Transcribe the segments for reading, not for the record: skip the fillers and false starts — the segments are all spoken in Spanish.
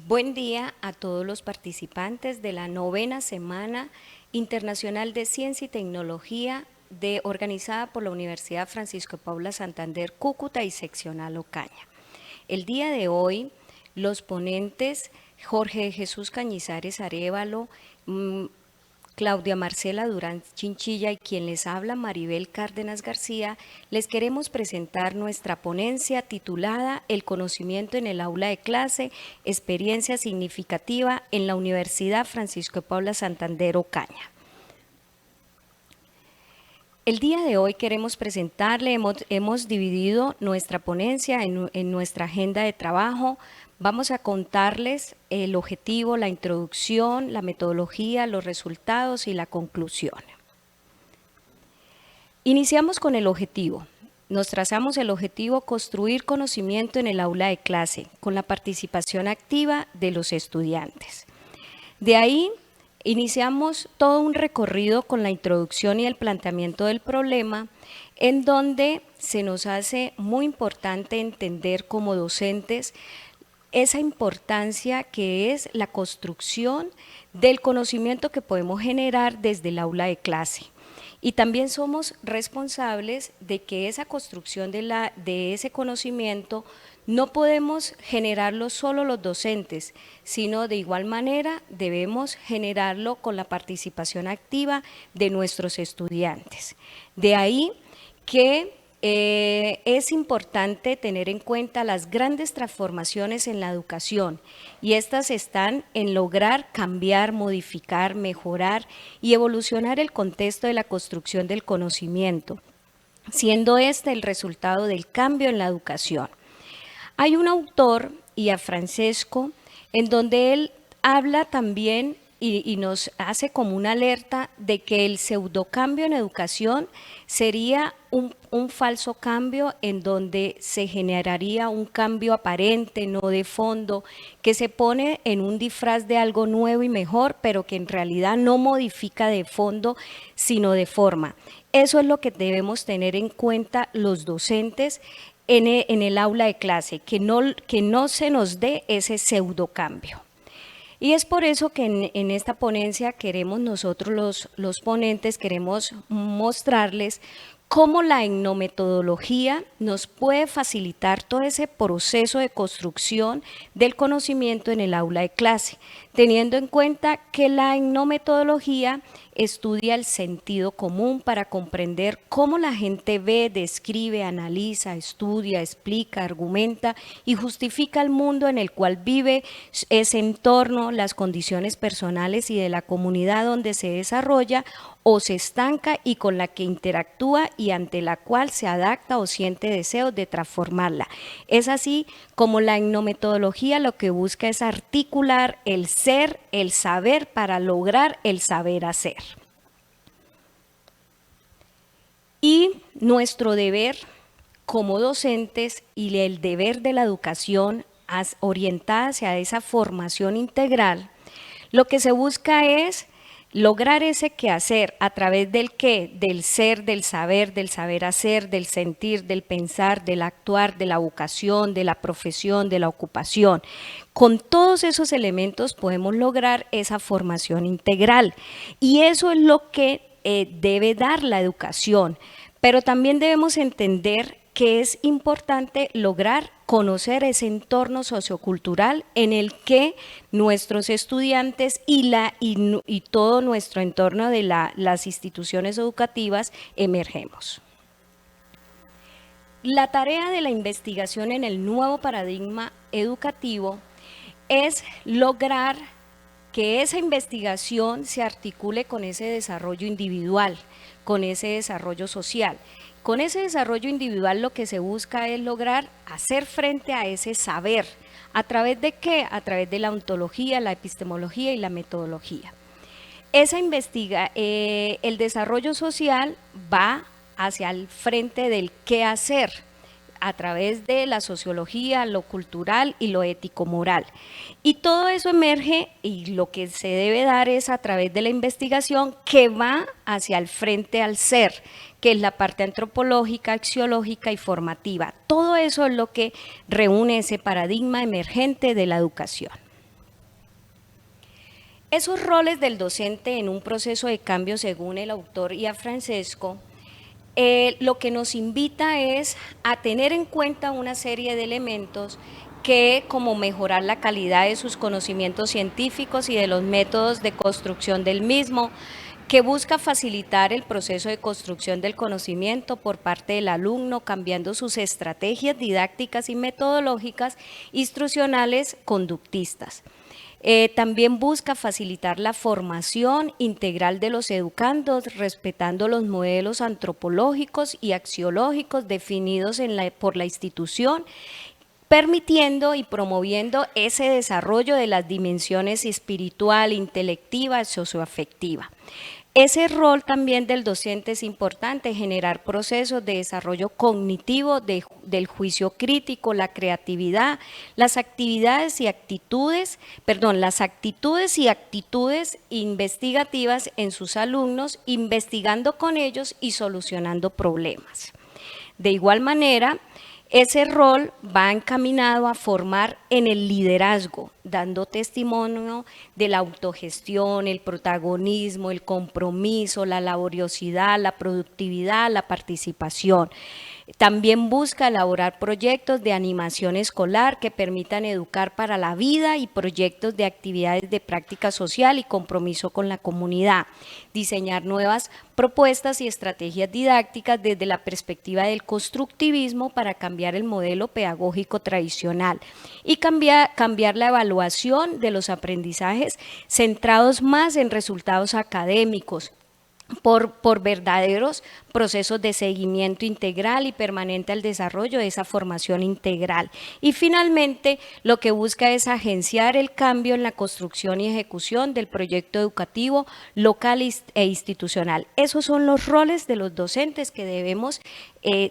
Buen día a todos los participantes de la novena Semana Internacional de Ciencia y Tecnología organizada por la Universidad Francisco de Paula Santander, Cúcuta y Seccional Ocaña. El día de hoy, los ponentes Jorge Jesús Cañizares Arévalo, Claudia Marcela Durán Chinchilla y quien les habla, Maribel Cárdenas García, les queremos presentar nuestra ponencia titulada El conocimiento en el aula de clase, experiencia significativa en la Universidad Francisco de Paula Santander Ocaña. El día de hoy queremos presentarle, hemos dividido nuestra ponencia en nuestra agenda de trabajo. Vamos a contarles el objetivo, la introducción, la metodología, los resultados y la conclusión. Iniciamos con el objetivo. Nos trazamos el objetivo construir conocimiento en el aula de clase con la participación activa de los estudiantes. De ahí iniciamos todo un recorrido con la introducción y el planteamiento del problema, en donde se nos hace muy importante entender como docentes esa importancia que es la construcción del conocimiento que podemos generar desde el aula de clase. Y también somos responsables de que esa construcción de ese conocimiento no podemos generarlo solo los docentes, sino de igual manera debemos generarlo con la participación activa de nuestros estudiantes. De ahí que es importante tener en cuenta las grandes transformaciones en la educación y estas están en lograr cambiar, modificar, mejorar y evolucionar el contexto de la construcción del conocimiento, siendo este el resultado del cambio en la educación. Hay un autor, Ian Francesco, en donde él habla también y nos hace como una alerta de que el pseudocambio en educación sería un falso cambio en donde se generaría un cambio aparente, no de fondo, que se pone en un disfraz de algo nuevo y mejor, pero que en realidad no modifica de fondo, sino de forma. Eso es lo que debemos tener en cuenta los docentes en el aula de clase, que no se nos dé ese pseudocambio. Y es por eso que en esta ponencia queremos nosotros los ponentes, queremos mostrarles cómo la etnometodología nos puede facilitar todo ese proceso de construcción del conocimiento en el aula de clase, teniendo en cuenta que la etnometodología estudia el sentido común para comprender cómo la gente ve, describe, analiza, estudia, explica, argumenta y justifica el mundo en el cual vive, ese entorno, las condiciones personales y de la comunidad donde se desarrolla o se estanca y con la que interactúa y ante la cual se adapta o siente deseos de transformarla. Es así como la etnometodología lo que busca es articular el ser, el saber para lograr el saber hacer. Y nuestro deber como docentes y el deber de la educación orientada hacia esa formación integral, lo que se busca es lograr ese quehacer a través del qué, del ser, del saber hacer, del sentir, del pensar, del actuar, de la vocación, de la profesión, de la ocupación. Con todos esos elementos podemos lograr esa formación integral y eso es lo que debe dar la educación, pero también debemos entender que es importante lograr conocer ese entorno sociocultural en el que nuestros estudiantes y todo nuestro entorno de las instituciones educativas emergemos. La tarea de la investigación en el nuevo paradigma educativo es lograr que esa investigación se articule con ese desarrollo individual, con ese desarrollo social. Con ese desarrollo individual lo que se busca es lograr hacer frente a ese saber. ¿A través de qué? A través de la ontología, la epistemología y la metodología. El desarrollo social va hacia el frente del qué hacer, a través de la sociología, lo cultural y lo ético-moral. Y todo eso emerge y lo que se debe dar es a través de la investigación que va hacia el frente al ser, que es la parte antropológica, axiológica y formativa. Todo eso es lo que reúne ese paradigma emergente de la educación. Esos roles del docente en un proceso de cambio, según el autor Iafrancesco, lo que nos invita es a tener en cuenta una serie de elementos que, como mejorar la calidad de sus conocimientos científicos y de los métodos de construcción del mismo, que busca facilitar el proceso de construcción del conocimiento por parte del alumno, cambiando sus estrategias didácticas y metodológicas instruccionales conductistas. También busca facilitar la formación integral de los educandos, respetando los modelos antropológicos y axiológicos definidos por la institución, permitiendo y promoviendo ese desarrollo de las dimensiones espiritual, intelectiva y socioafectiva. Ese rol también del docente es importante, generar procesos de desarrollo cognitivo, del juicio crítico, la creatividad, las actitudes y actitudes investigativas en sus alumnos, investigando con ellos y solucionando problemas. De igual manera, ese rol va encaminado a formar en el liderazgo, dando testimonio de la autogestión, el protagonismo, el compromiso, la laboriosidad, la productividad, la participación. También busca elaborar proyectos de animación escolar que permitan educar para la vida y proyectos de actividades de práctica social y compromiso con la comunidad. Diseñar nuevas propuestas y estrategias didácticas desde la perspectiva del constructivismo para cambiar el modelo pedagógico tradicional y cambiar la evaluación de los aprendizajes centrados más en resultados académicos, por verdaderos procesos de seguimiento integral y permanente al desarrollo de esa formación integral. Y finalmente, lo que busca es agenciar el cambio en la construcción y ejecución del proyecto educativo local e institucional. Esos son los roles de los docentes que debemos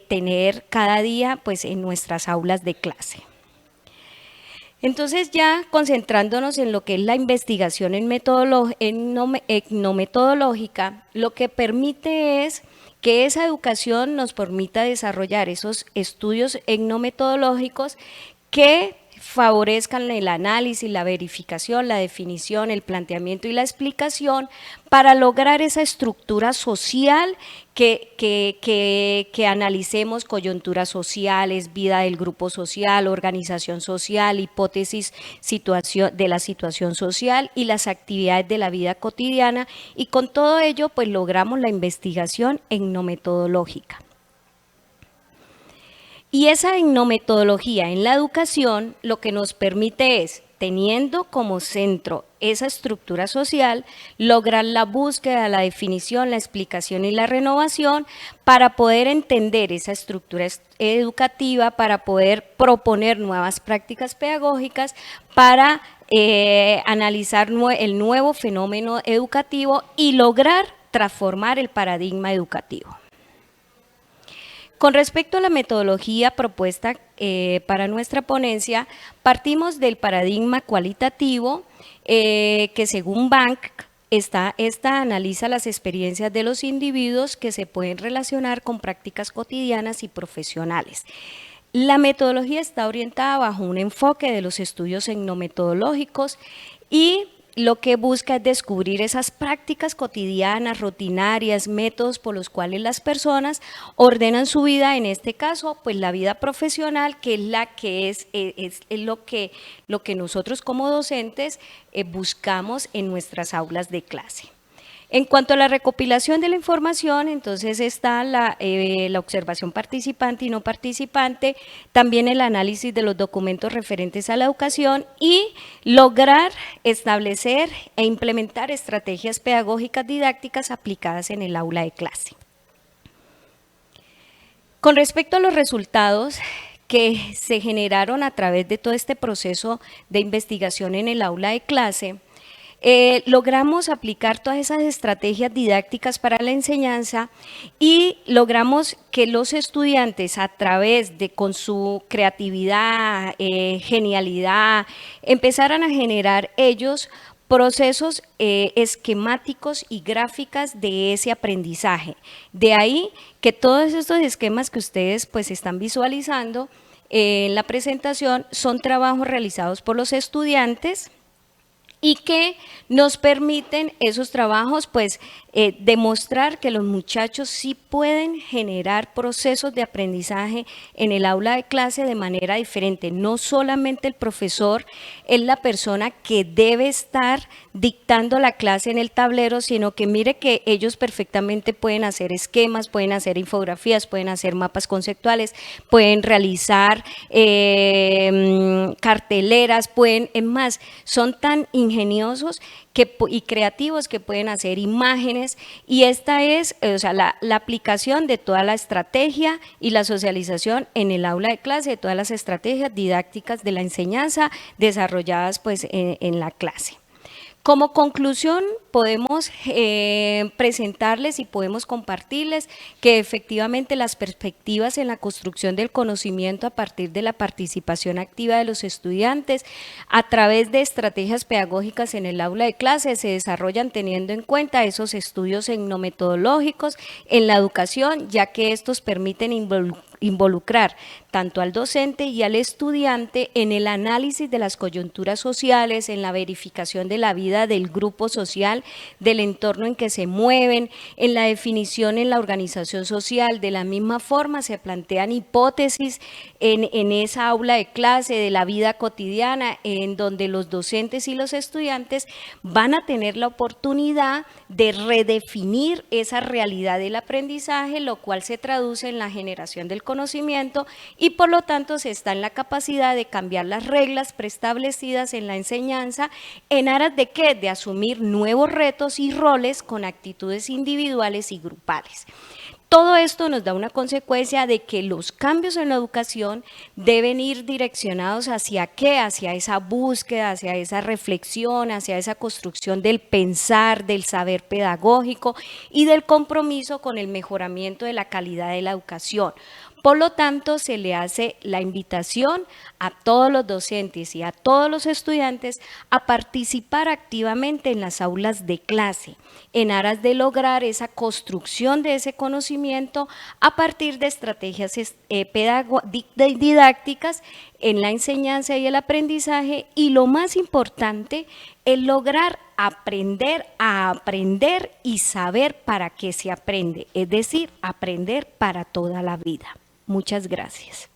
tener cada día, pues, en nuestras aulas de clase. Entonces, ya concentrándonos en lo que es la investigación etnometodológica, lo que permite es que esa educación nos permita desarrollar esos estudios etnometodológicos que favorezcan el análisis, la verificación, la definición, el planteamiento y la explicación para lograr esa estructura social que analicemos coyunturas sociales, vida del grupo social, organización social, hipótesis de la situación social y las actividades de la vida cotidiana, y con todo ello pues logramos la investigación etnometodológica. Y esa etnometodología en la educación lo que nos permite es, teniendo como centro esa estructura social, lograr la búsqueda, la definición, la explicación y la renovación para poder entender esa estructura educativa, para poder proponer nuevas prácticas pedagógicas, para analizar el nuevo fenómeno educativo y lograr transformar el paradigma educativo. Con respecto a la metodología propuesta para nuestra ponencia, partimos del paradigma cualitativo que según Bank, esta analiza las experiencias de los individuos que se pueden relacionar con prácticas cotidianas y profesionales. La metodología está orientada bajo un enfoque de los estudios etnometodológicos y lo que busca es descubrir esas prácticas cotidianas, rutinarias, métodos por los cuales las personas ordenan su vida, en este caso, pues la vida profesional, que es la que es lo que nosotros como docentes buscamos en nuestras aulas de clase. En cuanto a la recopilación de la información, entonces está la observación participante y no participante, también el análisis de los documentos referentes a la educación y lograr establecer e implementar estrategias pedagógicas didácticas aplicadas en el aula de clase. Con respecto a los resultados que se generaron a través de todo este proceso de investigación en el aula de clase, logramos aplicar todas esas estrategias didácticas para la enseñanza y logramos que los estudiantes a través de con su creatividad, genialidad, empezaran a generar ellos procesos esquemáticos y gráficas de ese aprendizaje. De ahí que todos estos esquemas que ustedes pues están visualizando en la presentación son trabajos realizados por los estudiantes y que nos permiten esos trabajos, pues, demostrar que los muchachos sí pueden generar procesos de aprendizaje en el aula de clase de manera diferente. No solamente el profesor es la persona que debe estar dictando la clase en el tablero, sino que mire que ellos perfectamente pueden hacer esquemas, pueden hacer infografías, pueden hacer mapas conceptuales, pueden realizar carteleras, pueden, es más, son tan ingeniosos y creativos que pueden hacer imágenes, y esta es la aplicación de toda la estrategia y la socialización en el aula de clase, de todas las estrategias didácticas de la enseñanza desarrolladas pues en la clase. Como conclusión, podemos presentarles y podemos compartirles que efectivamente las perspectivas en la construcción del conocimiento a partir de la participación activa de los estudiantes a través de estrategias pedagógicas en el aula de clase se desarrollan teniendo en cuenta esos estudios etnometodológicos en la educación, ya que estos permiten involucrar tanto al docente y al estudiante en el análisis de las coyunturas sociales, en la verificación de la vida del grupo social, del entorno en que se mueven, en la definición en la organización social. De la misma forma se plantean hipótesis en esa aula de clase de la vida cotidiana, en donde los docentes y los estudiantes van a tener la oportunidad de redefinir esa realidad del aprendizaje, lo cual se traduce en la generación del conocimiento y por lo tanto se está en la capacidad de cambiar las reglas preestablecidas en la enseñanza en aras de ¿qué? De asumir nuevos retos y roles con actitudes individuales y grupales. Todo esto nos da una consecuencia de que los cambios en la educación deben ir direccionados hacia ¿qué? Hacia esa búsqueda, hacia esa reflexión, hacia esa construcción del pensar, del saber pedagógico y del compromiso con el mejoramiento de la calidad de la educación. Por lo tanto, se le hace la invitación a todos los docentes y a todos los estudiantes a participar activamente en las aulas de clase, en aras de lograr esa construcción de ese conocimiento a partir de estrategias didácticas en la enseñanza y el aprendizaje, y lo más importante es lograr aprender a aprender y saber para qué se aprende, es decir, aprender para toda la vida. Muchas gracias.